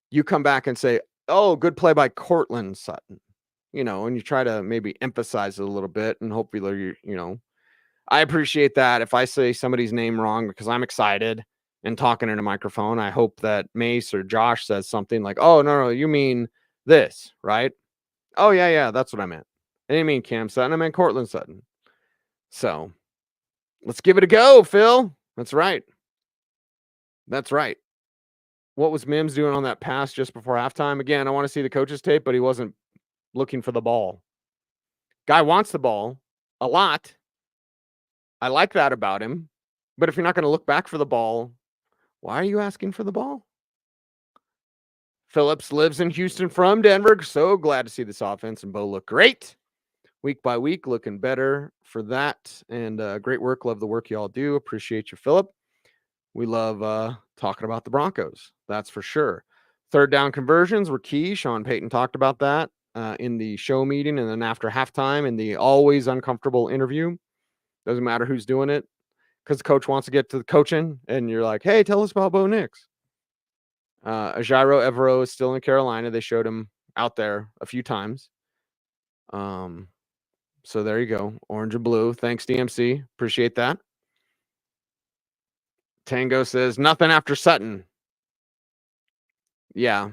you come back and say, oh, good play by Courtland Sutton, and you try to maybe emphasize it a little bit, and hopefully, I appreciate that. If I say somebody's name wrong because I'm excited and talking in a microphone, I hope that Mace or Josh says something like, oh, no, you mean this, right? Oh, yeah, that's what I meant. I didn't mean Cam Sutton. I meant Courtland Sutton. So let's give it a go, Phil. That's right. That's right. What was Mims doing on that pass just before halftime? Again, I want to see the coach's tape, but he wasn't looking for the ball. Guy wants the ball a lot. I like that about him. But if you're not going to look back for the ball, why are you asking for the ball? Phillips lives in Houston from Denver. So glad to see this offense and Bo look great. Week by week, looking better for that. And great work. Love the work you all do. Appreciate you, Phillip. We love talking about the Broncos. That's for sure. Third down conversions were key. Sean Payton talked about that in the show meeting and then after halftime in the always uncomfortable interview. Doesn't matter who's doing it because the coach wants to get to the coaching and you're like, hey, tell us about Bo Nix. Jairo Evero is still in Carolina. They showed him out there a few times. So there you go. Orange and blue. Thanks, DMC. Appreciate that. Tango says nothing after Sutton. Yeah.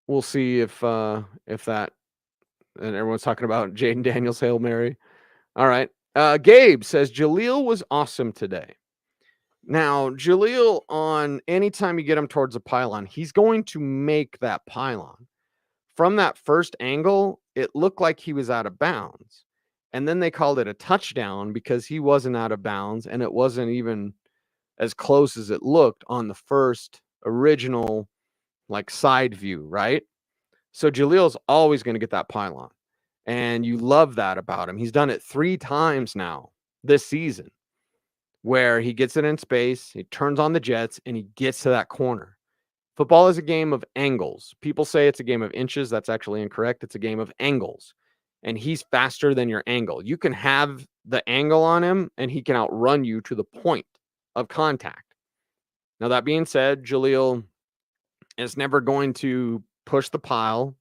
We'll see if that, and everyone's talking about Jaden Daniels Hail Mary. All right. Gabe says Jaleel was awesome today. Now, Jaleel, on anytime you get him towards a pylon, he's going to make that pylon. From that first angle, it looked like he was out of bounds. And then they called it a touchdown because he wasn't out of bounds and it wasn't even as close as it looked on the first original side view, right? So Jaleel's always going to get that pylon. And you love that about him. He's done it 3 times now this season where he gets it in space, he turns on the jets, and he gets to that corner. Football is a game of angles. People say it's a game of inches. That's actually incorrect. It's a game of angles. And he's faster than your angle. You can have the angle on him, and he can outrun you to the point of contact. Now, that being said, Jaleel is never going to push the pile.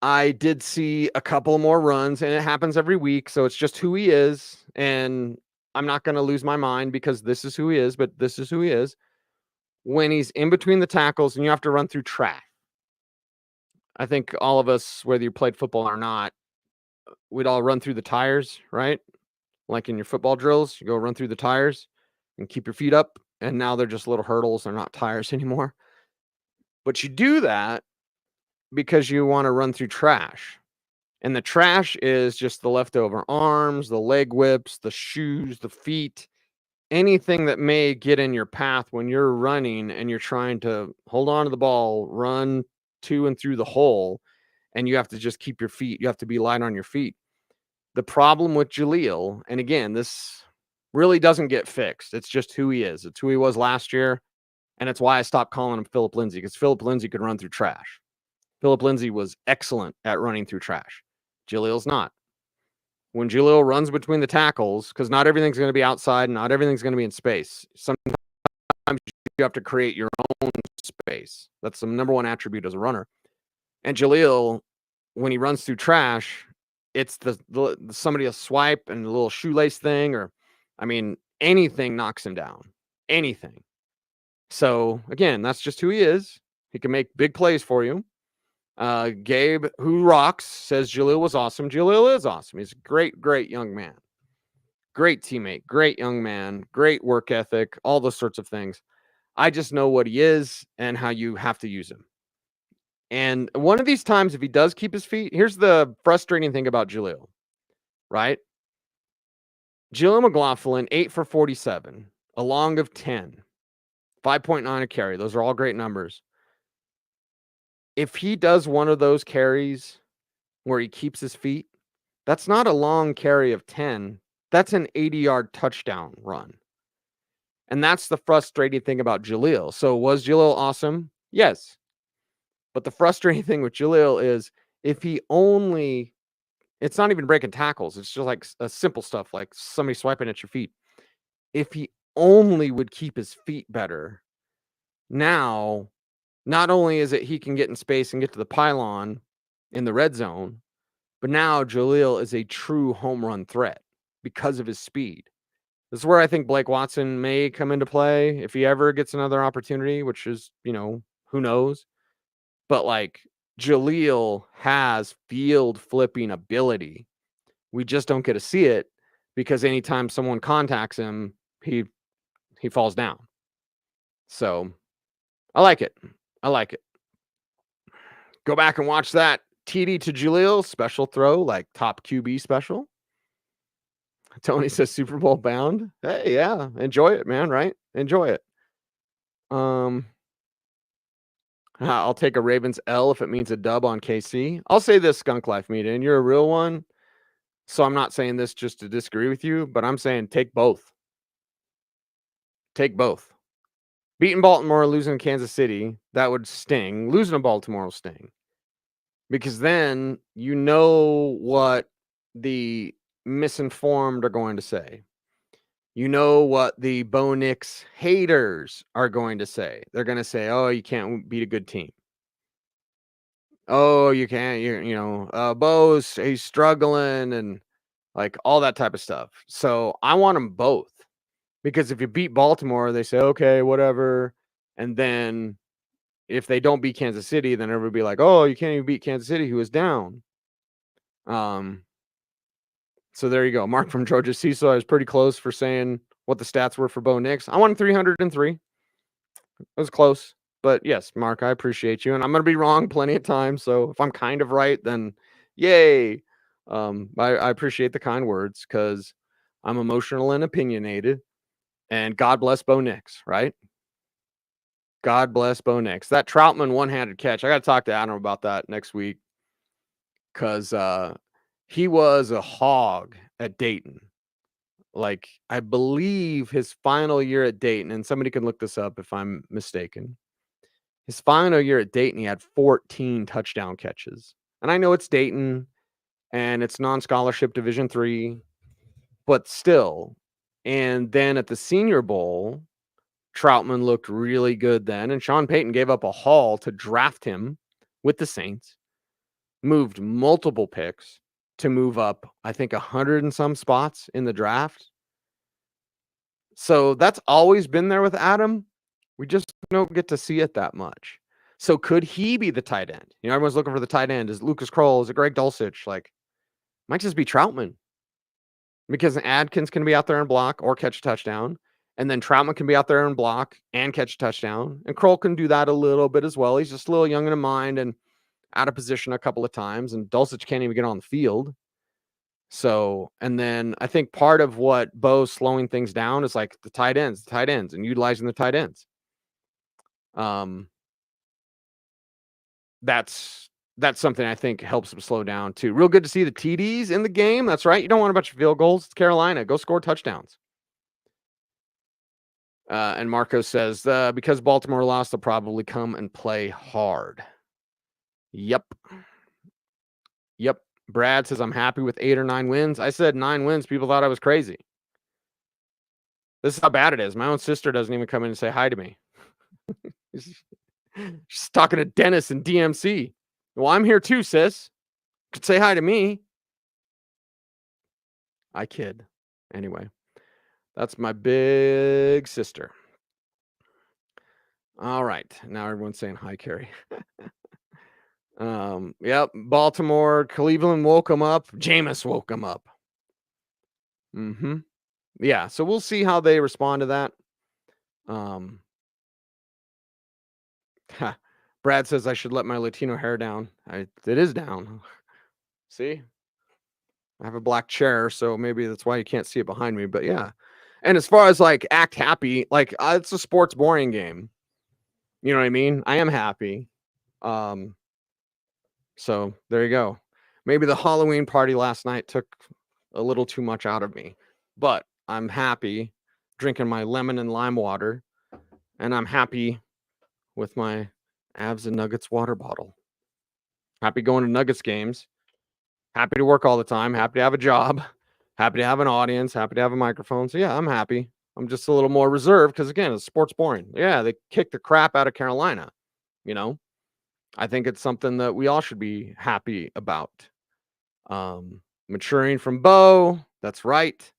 I did see a couple more runs, and it happens every week, so it's just who he is. And I'm not going to lose my mind because this is who he is, but this is who he is. When he's in between the tackles and you have to run through track. I think all of us, whether you played football or not, we'd all run through the tires, right? Like in your football drills, you go run through the tires and keep your feet up. And now they're just little hurdles. They're not tires anymore. But you do that because you want to run through trash. And the trash is just the leftover arms, the leg whips, the shoes, the feet, anything that may get in your path when you're running and you're trying to hold on to the ball, run to and through the hole, and you have to just keep your feet, you have to be light on your feet. The problem with Jaleel, and again, this really doesn't get fixed. It's just who he is. It's who he was last year. And it's why I stopped calling him Philip Lindsay, because Philip Lindsay could run through trash. Philip Lindsay was excellent at running through trash. Jaleel's not. When Jaleel runs between the tackles, because not everything's going to be outside and not everything's going to be in space. Sometimes you have to create your own space. That's the number one attribute as a runner. And Jaleel, when he runs through trash, it's the somebody a swipe and a little shoelace thing, or I mean, anything knocks him down. Anything. So again, that's just who he is. He can make big plays for you. Gabe, who rocks, says Jaleel was awesome. Jaleel is awesome. He's a great, great young man. Great teammate, great young man, great work ethic, all those sorts of things. I just know what he is and how you have to use him. And one of these times, if he does keep his feet, here's the frustrating thing about Jaleel, right? Jaleel McLaughlin, 8 for 47, a long of 10, 5.9 a carry. Those are all great numbers. If he does one of those carries where he keeps his feet, that's not a long carry of 10. That's an 80-yard touchdown run. And that's the frustrating thing about Jaleel. So was Jaleel awesome? Yes. But the frustrating thing with Jaleel is if he only, it's not even breaking tackles. It's just like simple stuff like somebody swiping at your feet. If he only would keep his feet better, now, not only is it he can get in space and get to the pylon in the red zone, but now Jaleel is a true home run threat because of his speed. This is where I think Blake Watson may come into play if he ever gets another opportunity, which is, who knows. But like Jaleel has field flipping ability. We just don't get to see it because anytime someone contacts him, he falls down. So I like it. I like it. Go back and watch that TD to Jaleel special throw, like top QB special. Tony says Super Bowl bound. Hey, yeah, enjoy it, man. Right? Enjoy it. I'll take a Ravens L if it means a dub on KC. I'll say this, Skunk Life Media, and you're a real one. So I'm not saying this just to disagree with you, but I'm saying take both. Take both. Beating Baltimore, losing Kansas City, that would sting. Losing to Baltimore will sting. Because then you know what the misinformed are going to say. You know what the Bo Nix haters are going to say. They're going to say, oh, you can't beat a good team. Oh, you can't, Bo's, he's struggling and like all that type of stuff. So I want them both. Because if you beat Baltimore, they say, okay, whatever. And then if they don't beat Kansas City, then everybody will be like, oh, you can't even beat Kansas City, who was down. So there you go. Mark from Georgia. Cecil, I was pretty close for saying what the stats were for Bo Nix. I won 303. It was close. But yes, Mark, I appreciate you. And I'm going to be wrong plenty of times. So if I'm kind of right, then yay. I appreciate the kind words because I'm emotional and opinionated. And God bless Bo Nix, right? God bless Bo Nix. That Troutman one-handed catch, I got to talk to Adam about that next week because he was a hog at Dayton. Like, I believe his final year at Dayton, and somebody can look this up if I'm mistaken. His final year at Dayton, he had 14 touchdown catches. And I know it's Dayton, and it's non-scholarship Division III, but still. And then at the Senior Bowl, Troutman looked really good then, and Sean Payton gave up a haul to draft him with the Saints, moved multiple picks to move up, I think, 100 and some spots in the draft. So that's always been there with Adam. We just don't get to see it that much. So could he be the tight end? Everyone's looking for the tight end. Is it Lucas Kroll? Is it Greg Dulcich? Like, might just be Troutman. Because Adkins can be out there and block or catch a touchdown. And then Troutman can be out there and block and catch a touchdown. And Kroll can do that a little bit as well. He's just a little young in mind. And out of position a couple of times, and Dulcich can't even get on the field. So, and then I think part of what Bo's slowing things down is like the tight ends, and utilizing the tight ends. That's something I think helps them slow down too. Real good to see the TDs in the game. That's right. You don't want a bunch of field goals. It's Carolina. Go score touchdowns. And Marco says, because Baltimore lost, they'll probably come and play hard. Yep. Brad says, I'm happy with 8 or 9 wins. I said 9 wins. People thought I was crazy. This is how bad it is. My own sister doesn't even come in and say hi to me. She's talking to Dennis and DMC. Well, I'm here too, sis. Could say hi to me. I kid. Anyway, that's my big sister. All right. Now everyone's saying hi, Carrie. Yep. Baltimore, Cleveland woke them up. Jameis woke them up. Yeah. So we'll see how they respond to that. Brad says I should let my Latino hair down. It is down. See? I have a black chair, so maybe that's why you can't see it behind me. But yeah. And as far as like act happy, like it's a sports boring game. You know what I mean? I am happy. So there you go. Maybe the Halloween party last night took a little too much out of me, but I'm happy drinking my lemon and lime water, and I'm happy with my Avs and Nuggets water bottle. Happy going to Nuggets games. Happy to work all the time. Happy to have a job. Happy to have an audience. Happy to have a microphone. So yeah, I'm happy. I'm just a little more reserved because again, it's sports boring. Yeah, they kicked the crap out of Carolina. You know, I think it's something that we all should be happy about. Maturing from Bo. That's right.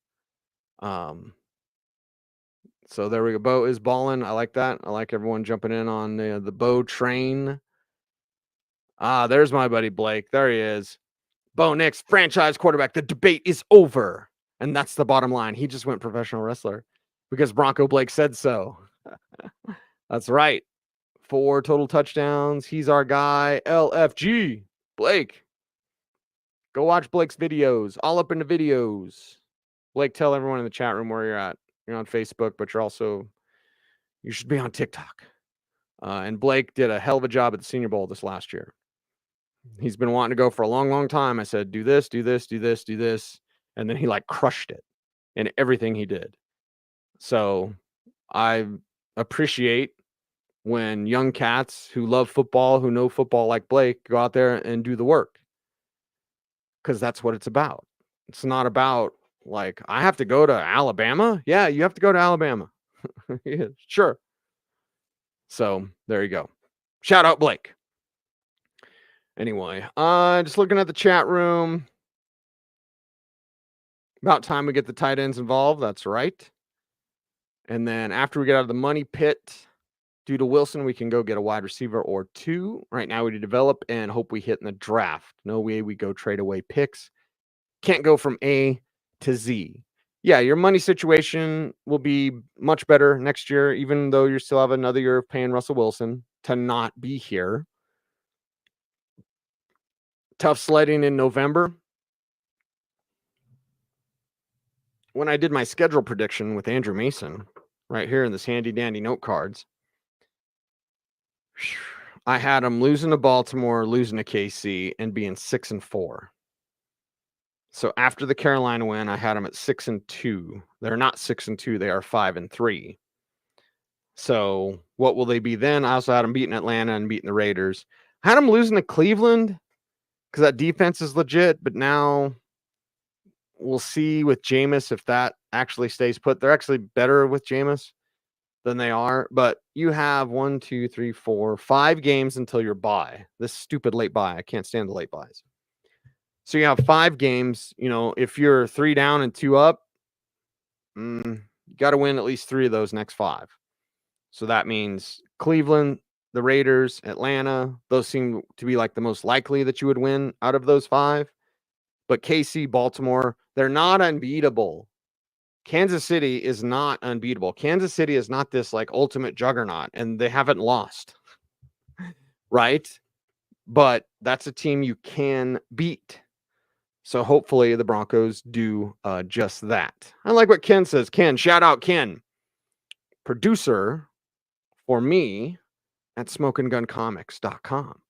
So there we go. Bo is balling. I like that. I like everyone jumping in on the Bo train. There's my buddy Blake. There he is. Bo Nix, franchise quarterback. The debate is over. And that's the bottom line. He just went professional wrestler because Bronco Blake said so. That's right. 4 total touchdowns. He's our guy. LFG. Blake. Go watch Blake's videos. All up in the videos. Blake, tell everyone in the chat room where you're at. You're on Facebook, but you should be on TikTok. And Blake did a hell of a job at the Senior Bowl this last year. He's been wanting to go for a long, long time. I said, do this, do this, do this, do this. And then he like crushed it in everything he did. So I appreciate when young cats who love football, who know football like Blake, go out there and do the work. Because that's what it's about. It's not about like, I have to go to Alabama. Yeah, you have to go to Alabama. Yeah, sure. So there you go. Shout out Blake. Anyway, just looking at the chat room. About time we get the tight ends involved. That's right. And then after we get out of the money pit, due to Wilson, we can go get a wide receiver or 2. Right now, we develop and hope we hit in the draft. No way we go trade away picks. Can't go from A to Z. Yeah, your money situation will be much better next year, even though you still have another year of paying Russell Wilson to not be here. Tough sledding in November. When I did my schedule prediction with Andrew Mason, right here in this handy dandy note cards, I had him losing to Baltimore, losing to KC, and being 6-4. So after the Carolina win, I had them at 6-2. They're not 6-2. They are 5-3. So what will they be then? I also had them beating Atlanta and beating the Raiders. I had them losing to Cleveland because that defense is legit. But now we'll see with Jameis if that actually stays put. They're actually better with Jameis than they are. But you have 1, 2, 3, 4, 5 games until your bye. This stupid late bye. I can't stand the late byes. So you have 5 games. You know, if you're 3 down and 2 up, you got to win at least 3 of those next 5. So that means Cleveland, the Raiders, Atlanta. Those seem to be like the most likely that you would win out of those 5. But KC, Baltimore, they're not unbeatable. Kansas City is not unbeatable. Kansas City is not this like ultimate juggernaut, and they haven't lost. Right? but that's a team you can beat. So hopefully the Broncos do just that. I like what Ken says. Ken, shout out Ken, producer for me at smokeandguncomics.com.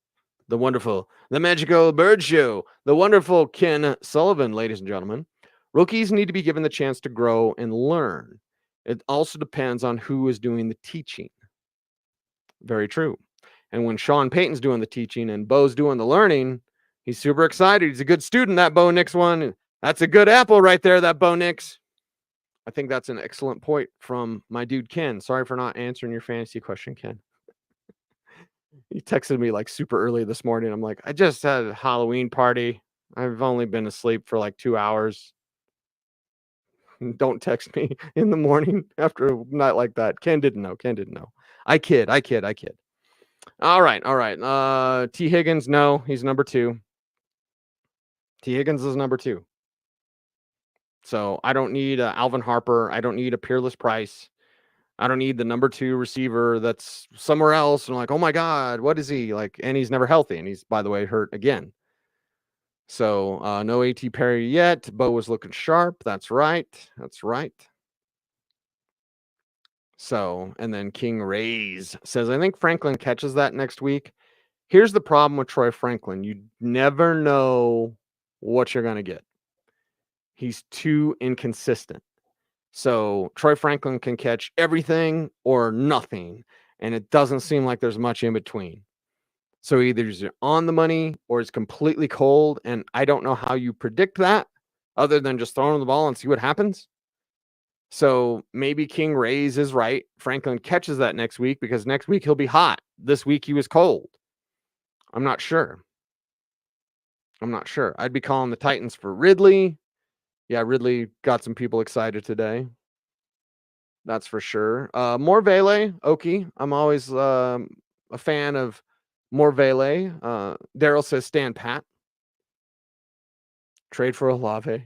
The wonderful, the magical bird show, the wonderful Ken Sullivan, ladies and gentlemen. Rookies need to be given the chance to grow and learn. It also depends on who is doing the teaching. Very true. And when Sean Payton's doing the teaching and Bo's doing the learning, he's super excited. He's a good student, that Bo Nix one. That's a good apple right there, that Bo Nix. I think that's an excellent point from my dude, Ken. Sorry for not answering your fantasy question, Ken. He texted me like super early this morning. I'm like, I just had a Halloween party. I've only been asleep for like 2 hours. Don't text me in the morning after a night like that. Ken didn't know. I kid. All right. T. Higgins, no, he's number 2. T. Higgins is number 2. So I don't need Alvin Harper. I don't need a Peerless Price. I don't need the number 2 receiver that's somewhere else. And I'm like, oh my God, what is he like? And he's never healthy. And he's, by the way, hurt again. So no A.T. Perry yet. Bo was looking sharp. That's right. So, and then King Rays says, I think Franklin catches that next week. Here's the problem with Troy Franklin. You never know what you're going to get. He's too inconsistent. So Troy Franklin can catch everything or nothing. And it doesn't seem like there's much in between. So either he's on the money or it's completely cold. And I don't know how you predict that other than just throwing the ball and see what happens. So maybe King Rays is right. Franklin catches that next week because next week he'll be hot. This week he was cold. I'm not sure. I'd be calling the Titans for Ridley. Yeah, Ridley got some people excited today. That's for sure. Morvele, Okie. I'm always a fan of Morvele. Daryl says stand pat. Trade for Olave.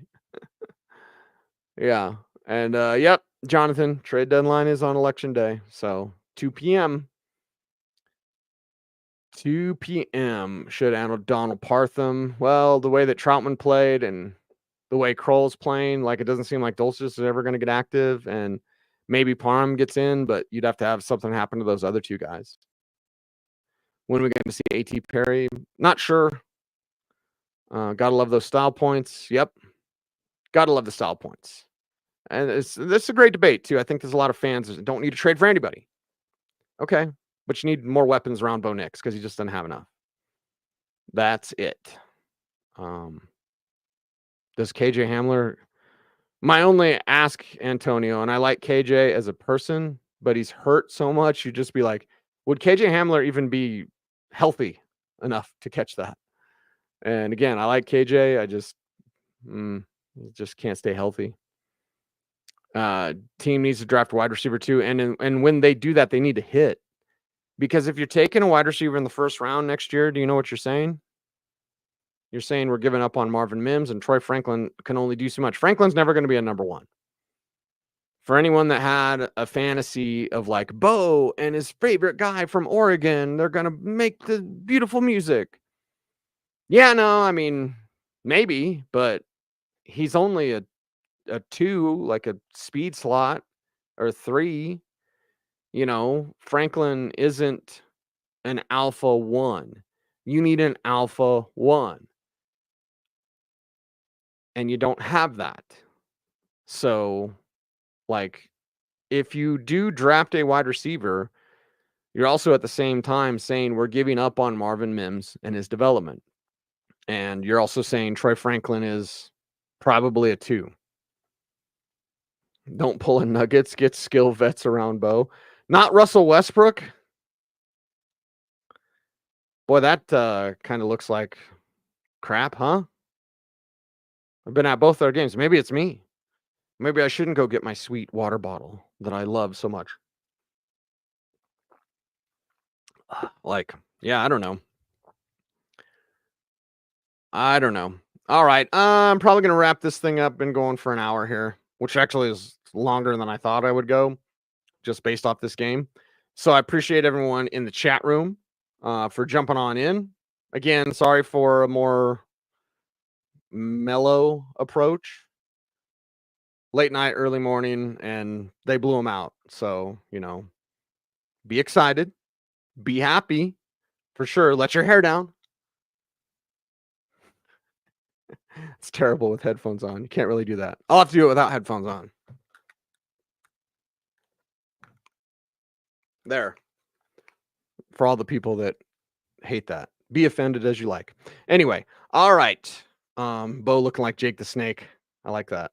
Yeah. And yep, Jonathan, trade deadline is on election day. So 2 p.m. 2 p.m. should handle Donald Partham. Well, the way that Troutman played and the way Kroll's playing, like it doesn't seem like Dulcich is ever going to get active. And maybe Parham gets in, but you'd have to have something happen to those other 2 guys. When are we going to see A.T. Perry? Not sure. Gotta love those style points. Yep. Gotta love the style points. And this is a great debate, too. I think there's a lot of fans that don't need to trade for anybody. Okay. But you need more weapons around Bo Nix because he just doesn't have enough. That's it. Does KJ Hamler... My only ask, Antonio, and I like KJ as a person, but he's hurt so much, you'd just be like, would KJ Hamler even be healthy enough to catch that? And again, I like KJ. I just can't stay healthy. Team needs to draft a wide receiver too. And when they do that, they need to hit. Because if you're taking a wide receiver in the first round next year, do you know what you're saying? You're saying we're giving up on Marvin Mims and Troy Franklin can only do so much. Franklin's never going to be a number 1. For anyone that had a fantasy of like Bo and his favorite guy from Oregon, they're going to make the beautiful music. Yeah, no, I mean, maybe, but he's only a 2, like a speed slot, or 3. You know, Franklin isn't an alpha 1. You need an alpha 1. And you don't have that. So, like, if you do draft a wide receiver, you're also at the same time saying we're giving up on Marvin Mims and his development. And you're also saying Troy Franklin is probably a 2. Don't pull in Nuggets, get skill vets around Bo. Not Russell Westbrook. Boy, that kind of looks like crap, huh? I've been at both their games. Maybe it's me. Maybe I shouldn't go get my sweet water bottle that I love so much. Like, yeah, I don't know. All right. I'm probably going to wrap this thing up. Been going for an hour here, which actually is longer than I thought I would go just based off this game. So I appreciate everyone in the chat room for jumping on in. Again, sorry for a more mellow approach. Late night, early morning, and they blew them out. So, be excited, be happy, for sure. Let your hair down. It's terrible with headphones on. You can't really do that. I'll have to do it without headphones on. There. For all the people that hate that. Be offended as you like. Anyway, all right. Bo looking like Jake the Snake. I like that.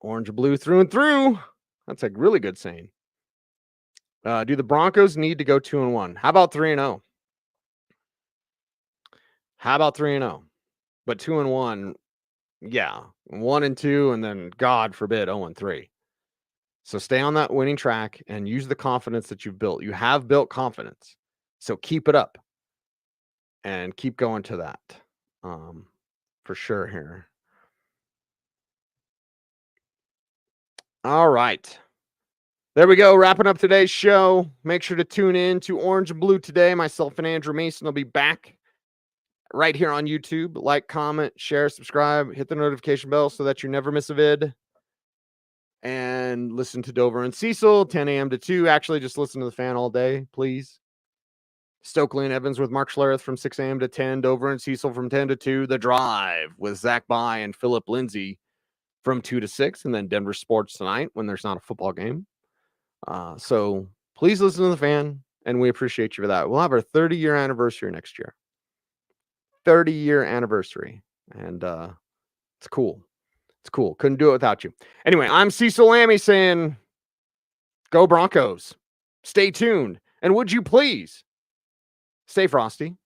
Orange or blue through and through. That's a really good saying. Do the Broncos need to go 2-1? How about 3-0? How about 3-0? But 2-1, yeah, 1-2, and then God forbid 0-3. So stay on that winning track and use the confidence that you've built. You have built confidence, so keep it up and keep going to that, for sure here. All right. There we go. Wrapping up today's show. Make sure to tune in to Orange and Blue today. Myself and Andrew Mason will be back right here on YouTube. Like, comment, share, subscribe, hit the notification bell so that you never miss a vid. And listen to Dover and Cecil, 10 a.m. to 2. Actually, just listen to the fan all day, please. Stokely and Evans with Mark Schlereth from 6 a.m. to 10. Dover and Cecil from 10 to 2. The Drive with Zach By and Philip Lindsay from 2 to 6. And then Denver Sports tonight when there's not a football game. So please listen to the fan, and we appreciate you for that. We'll have our 30-year anniversary next year. 30-year anniversary. And it's cool. It's cool. Couldn't do it without you. Anyway, I'm Cecil Lammey saying, go Broncos. Stay tuned. And would you please stay frosty,